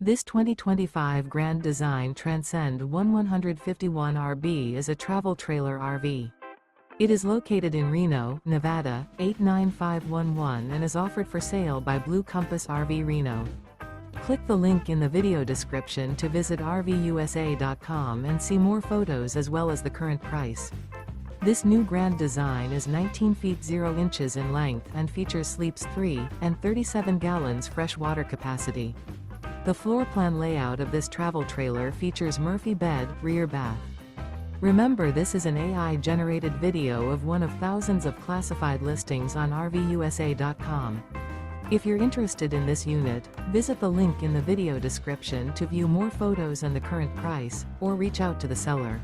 This 2025 Grand Design Transcend One 151 RB is a travel trailer RV. It is located in Reno, Nevada, 89511 and is offered for sale by Blue Compass RV Reno. Click the link in the video description to visit RVUSA.com and see more photos as well as the current price. This new Grand Design is 19 feet 0 inches in length and features sleeps 3 and 37 gallons fresh water capacity. The floor plan layout of this travel trailer features Murphy bed, rear bath. Remember, this is an AI-generated video of one of thousands of classified listings on RVUSA.com. If you're interested in this unit, visit the link in the video description to view more photos and the current price, or reach out to the seller.